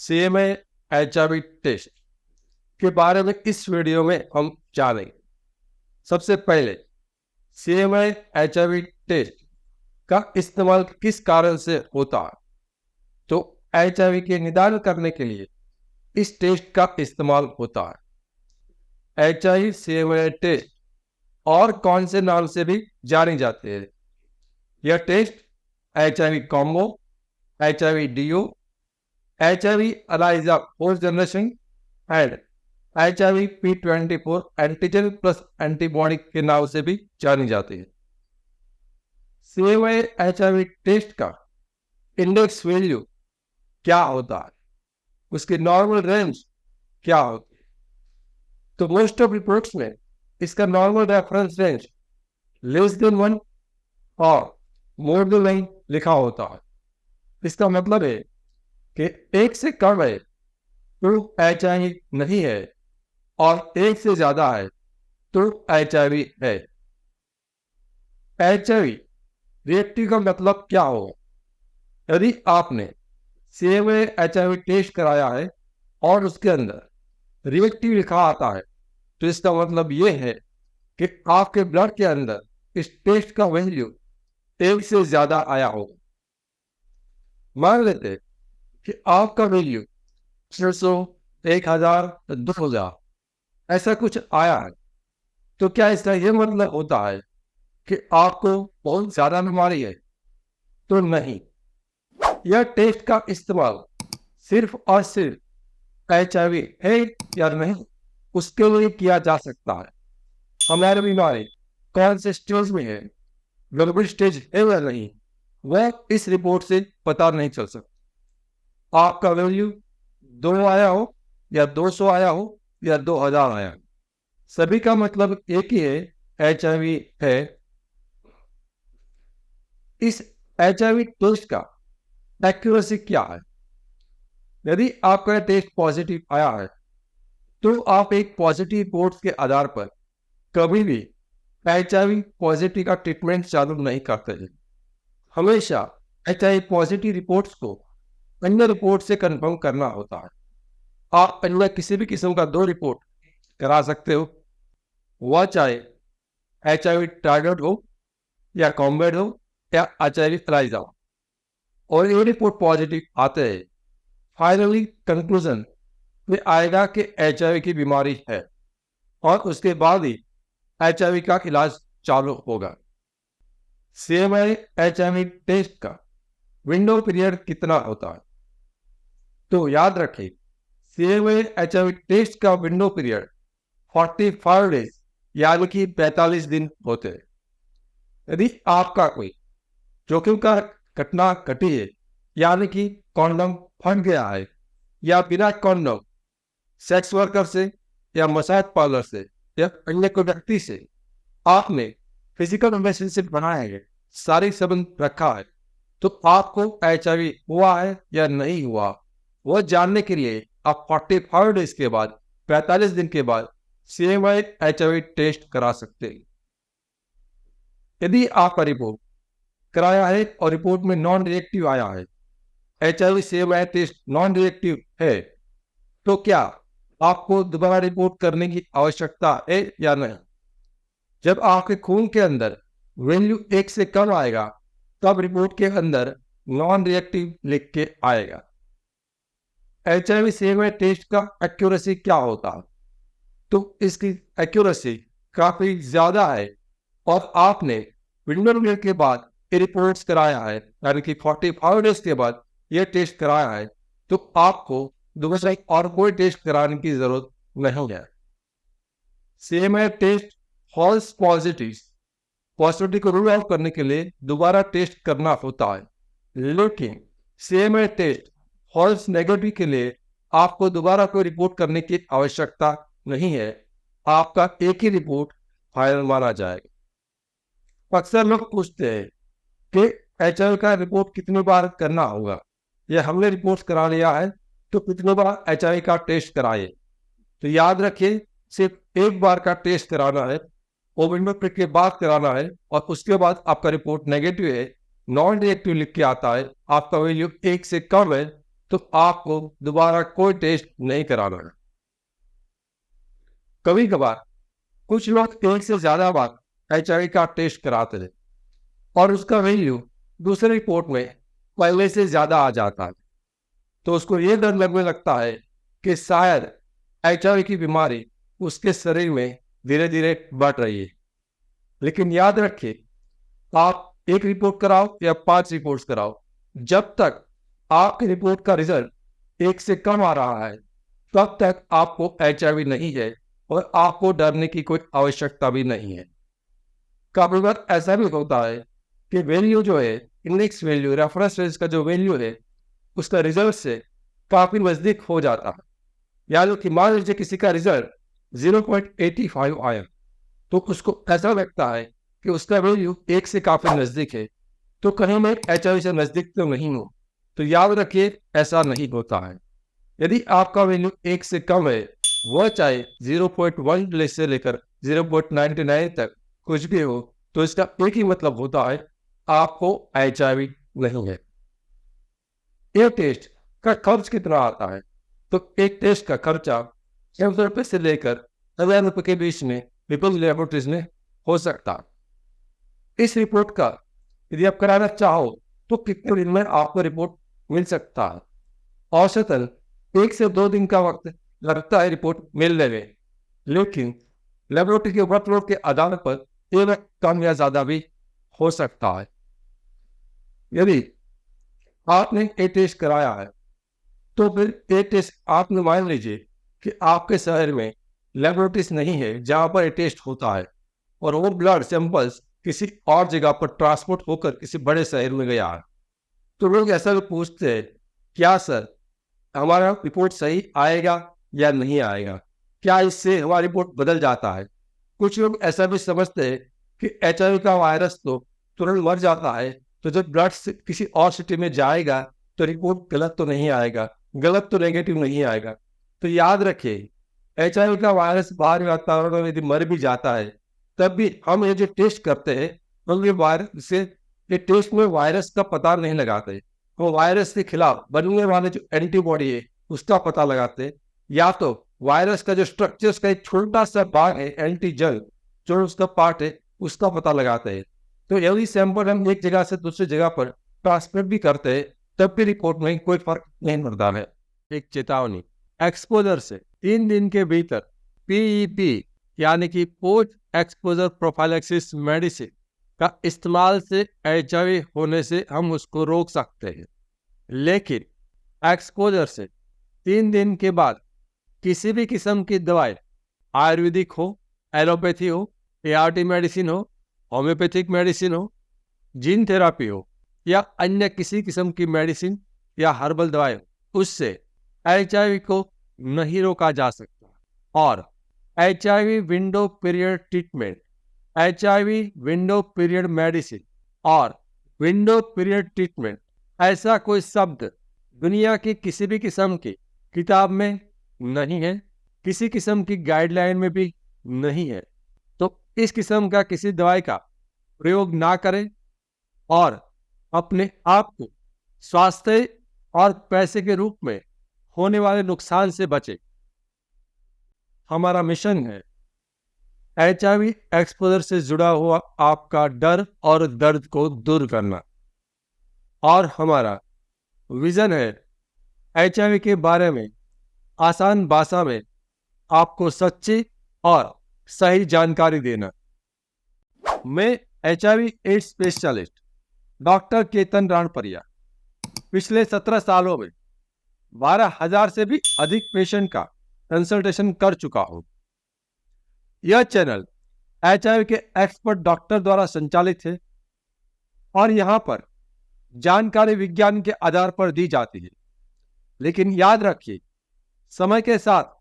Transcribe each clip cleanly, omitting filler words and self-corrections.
CMA HIV test के बारे में इस वीडियो में हम जानेंगे। सबसे पहले सीएमए एचआईवी टेस्ट का इस्तेमाल किस कारण से होता है। तो एचआईवी के निदान करने के लिए इस टेस्ट का इस्तेमाल होता है। एचआईवी सीएमए टेस्ट और कौन से नाम से भी जानी जाती है। यह test HIV combo, HIV duo, HIV ELISA fourth generation and HIV P24 antigen plus antibody के नाम से भी जानी जाती है। सीएमए एचआईवी टेस्ट का इंडेक्स वैल्यू क्या होता है, उसकी नॉर्मल रेंज क्या होती है। तो मोस्ट ऑफ रिपोर्ट्स में इसका नॉर्मल रेफरेंस रेंज <1 और मोर लिखा होता है। इसका मतलब है कि 1 से कम है तो एचआईवी नहीं है और 1 से ज्यादा है तो एचआईवी है। एचआईवी रिएक्टिव का मतलब क्या होगा। यदि आपने सीएमए एचआईवी टेस्ट कराया है और उसके अंदर रिएक्टिव लिखा आता है तो इसका मतलब यह है कि आपके ब्लड के अंदर इस टेस्ट का वैल्यू 1 से ज्यादा आया होगा। मान लेते हैं कि आपका वैल्यू 600, 1000, 2000 ऐसा कुछ आया है, तो क्या इसका यह मतलब होता है कि आपको बहुत ज्यादा बीमारी है? तो नहीं। यह टेस्ट का इस्तेमाल सिर्फ और सिर्फ एचआईवी है या नहीं उसके लिए किया जा सकता है। हमारी बीमारी कौन से स्टेज में है, ग्लोबल स्टेज है या नहीं, वह इस रिपोर्ट से पता नहीं चल सकता। आपका वैल्यू 2 आया हो या 200 आया हो या 2000 आया हो, सभी का मतलब एक ही है, एचआईवी है। इस एचआईवी टेस्ट का एक्यूरेसी क्या है। यदि आपका टेस्ट पॉजिटिव आया है तो आप एक पॉजिटिव रिपोर्ट के आधार पर कभी भी एचआईवी पॉजिटिव का ट्रीटमेंट चालू नहीं करते हैं। हमेशा एचआईवी पॉजिटिव रिपोर्ट्स को अन्य रिपोर्ट से कंफर्म करना होता है। आप अन्य किसी भी किस्म का 2 रिपोर्ट करा सकते हो, वह चाहे एचआईवी टारगेट हो या कॉम्बैट हो या एचआईवी एलाइजा हो, और ये रिपोर्ट पॉजिटिव आते हैं, फाइनली कंक्लूजन में आएगा कि एचआईवी की बीमारी है और उसके बाद ही एचआईवी का इलाज चालू होगा। सीएमए एचआईवी टेस्ट का विंडो पीरियड कितना होता है। तो याद रखें, सीएमए एचआईवी टेस्ट का विंडो पीरियड 45 डेज यानी कि 45 दिन होते हैं। यदि आपका कोई जोखिम का घटना घटी है, यानी कि कॉन्डम फट गया है या बिना कॉन्डम सेक्स वर्कर से या मसाज पार्लर से या अन्य कोई व्यक्ति से आपने फिजिकल रिलेशनशिप बनाया है, शारीरिक संबंध रखा है, तो आपको एचआईवी हुआ है या नहीं हुआ, वह जानने के लिए आप 45 डेज के बाद 45 दिन के बाद सीएमए एचआईवी टेस्ट करा सकते हैं। यदि आपका रिपोर्ट कराया है और रिपोर्ट में नॉन रिएक्टिव आया है, HIV CMA test non reactive है, तो क्या आपको दोबारा रिपोर्ट करने की आवश्यकता है या नहीं। जब आपके खून के अंदर वैल्यू 1 से कम आएगा तब रिपोर्ट के अंदर नॉन रिएक्टिव लिख के आएगा। एचआईवी सीएमए टेस्ट का एक्यूरेसी क्या होता है। तो इसकी एक्यूरेसी काफी ज्यादा है और आपने विंडो पीरियड के बाद ये रिपोर्ट्स कराया है, यानी कि 45 डेज के बाद ये टेस्ट कराया है, तो आपको दूसरा और कोई टेस्ट कराने की जरूरत नहीं है। सीएमए टेस्ट फॉल्स पॉजिटिव को रूल आउट करने के लिए दोबारा टेस्ट करना होता है, लेकिन सीएमए टेस्ट फॉल्स नेगेटिव के लिए आपको दोबारा कोई रिपोर्ट करने की आवश्यकता नहीं है। आपका एक ही रिपोर्ट फाइनल माना जाएगा। अक्सर लोग पूछते हैं कि एचआईवी का रिपोर्ट कितनी बार करना होगा, या हमने रिपोर्ट करा लिया है तो कितनी बार एचआईवी का टेस्ट कराए। तो याद रखिए, सिर्फ एक बार का टेस्ट कराना है, वो विंडो पीरियड के बाद कराना है, और उसके बाद आपका रिपोर्ट नेगेटिव है, नॉन रिएक्टिव लिख के आता है, आपका वैल्यू 1 से कम है, तो आपको दोबारा कोई टेस्ट नहीं कराना है। कभी कभार कुछ लोग एक से ज्यादा बार HIV का टेस्ट कराते हैं और उसका वैल्यू दूसरे रिपोर्ट में पहले से ज्यादा आ जाता है, तो उसको ये डर लगने लगता है कि शायद HIV की बीमारी उसके शरीर में धीरे धीरे बढ़ रही है। लेकिन याद रखिए, आप एक रिपोर्ट कराओ या 5 रिपोर्ट्स कराओ, जब तक आपकी रिपोर्ट का रिजल्ट 1 से कम आ रहा है तब तक आपको HIV नहीं है और आपको डरने की कोई आवश्यकता भी नहीं है। कभी बार ऐसा भी होता है कि वैल्यू जो है, इंडेक्स वैल्यू, रेफरेंस रेंज का जो वैल्यू है, उसका रिजल्ट से काफी नजदीक हो जाता है। यानी कि मान लीजिए किसी का रिजल्ट 0.85 आया, तो उसको ऐसा लगता है कि उसका वैल्यू 1 से काफी नजदीक है, तो कहीं मैं HIV से नजदीक तो नहीं हूं। तो याद रखिए, ऐसा नहीं होता है। यदि आपका वैल्यू 1 से कम है, वह चाहे 0.1 से लेकर 0.99 तक कुछ भी हो, तो इसका एक ही मतलब होता है, आपको HIV नहीं है। ये टेस्ट का खर्च कितना आता है? तो एक टेस्ट का खर्चा 600 रुपये से लेकर 1000 रुपये के बीच में पीपल्स लैबोरेटरीज में हो सकता है। इस रिपोर्ट का यदि आप कराना चाहो तो कितने दिन में आपको रिपोर्ट मिल सकता है? औसतन 1 से 2 दिन का वक्त लगता है रिपोर्ट मिलने में, लेकिन लेबोरेटरी के वर्कलोड के आधार पर ये वक्त कम या ज्यादा भी हो सकता है। यदि आपने ए टेस्ट कराया है, तो फिर ए टेस्ट आपने मान लीजिए कि आपके शहर में लेबोरेटरीज नहीं है जहां पर ए टेस्ट होता है, और वो ब्लड सैंपल्स किसी और जगह पर ट्रांसपोर्ट होकर किसी बड़े शहर में गया है, तो लोग ऐसा भी पूछते हैं, क्या सर हमारा रिपोर्ट सही आएगा या नहीं आएगा? क्या इससे हमारा रिपोर्ट बदल जाता है? कुछ लोग ऐसा भी समझते हैं कि HIV का वायरस तो तुरंत मर जाता है, तो जब ब्लड किसी और सिटी में जाएगा तो रिपोर्ट गलत तो नहीं आएगा, गलत तो नेगेटिव नहीं आएगा। तो याद रखिए, HIV का वायरस बाहरी वातावरण में यदि मर भी जाता है, तब भी हम ये जो टेस्ट करते हैं, हम ये वायरस से ये टेस्ट में वायरस का पता नहीं लगाते, वो वायरस के खिलाफ बनने वाले जो एंटीबॉडी है उसका पता लगाते, या तो वायरस का जो स्ट्रक्चर्स का एक छोटा सा भाग है, एंटीजन जो उसका पार्ट है, उसका पता लगाते हैं। तो यदि सैंपल हम एक जगह से दूसरी जगह पर ट्रांसफर भी करते हैं, तब भी रिपोर्ट में कोई फर्क नहीं पड़ता है। एक चेतावनी, एक्सपोजर से 3 दिन के भीतर PEP यानी कि पोस्ट एक्सपोजर प्रोफाइलैक्सिस मेडिसिन का इस्तेमाल से HIV होने से हम उसको रोक सकते हैं। लेकिन एक्सपोजर से 3 दिन के बाद किसी भी किस्म की दवाई, आयुर्वेदिक हो, एलोपैथी हो, ART मेडिसिन हो, होम्योपैथिक मेडिसिन हो, जीन थेरापी हो, या अन्य किसी किस्म की मेडिसिन या हर्बल दवाई हो, उससे HIV को नहीं रोका जा सकता। और HIV window period treatment, HIV window period medicine और विंडो पीरियड ट्रीटमेंट, ऐसा कोई शब्द दुनिया की किसी भी किस्म की किताब में नहीं है, किसी किस्म की गाइडलाइन में भी नहीं है। तो इस किस्म का किसी दवाई का प्रयोग ना करें और अपने आप को स्वास्थ्य और पैसे के रूप में होने वाले नुकसान से बचें। हमारा मिशन है HIV एक्सपोजर से जुड़ा हुआ आपका डर और दर्द को दूर करना, और हमारा विजन है HIV के बारे में आसान भाषा में आपको सच्ची और सही जानकारी देना। मैं HIV AIDS specialist doctor Ketan Ranpariya पिछले 17 सालों में 12,000 से भी अधिक पेशेंट का कंसल्टेशन कर चुका हूं। यह चैनल HIV के एक्सपर्ट डॉक्टर द्वारा संचालित है और यहां पर जानकारी विज्ञान के आधार पर दी जाती है। लेकिन याद रखिए, समय के साथ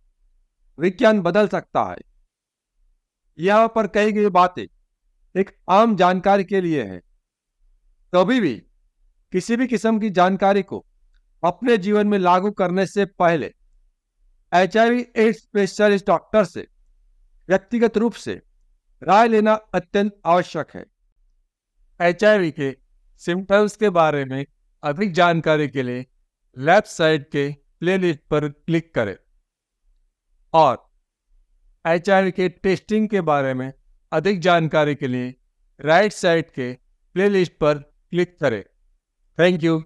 विज्ञान बदल सकता है। यहां पर कही गई बातें एक आम जानकारी के लिए है। कभी भी किसी भी किस्म की जानकारी को अपने जीवन में लागू करने से पहले HIV एड्स स्पेशलिस्ट डॉक्टर से व्यक्तिगत रूप से राय लेना अत्यंत आवश्यक है। HIV के सिम्टम्स के बारे में अधिक जानकारी के लिए लेफ्ट साइड के प्लेलिस्ट पर क्लिक करें और HIV के टेस्टिंग के बारे में अधिक जानकारी के लिए राइट साइड के प्लेलिस्ट पर क्लिक करें। Thank you.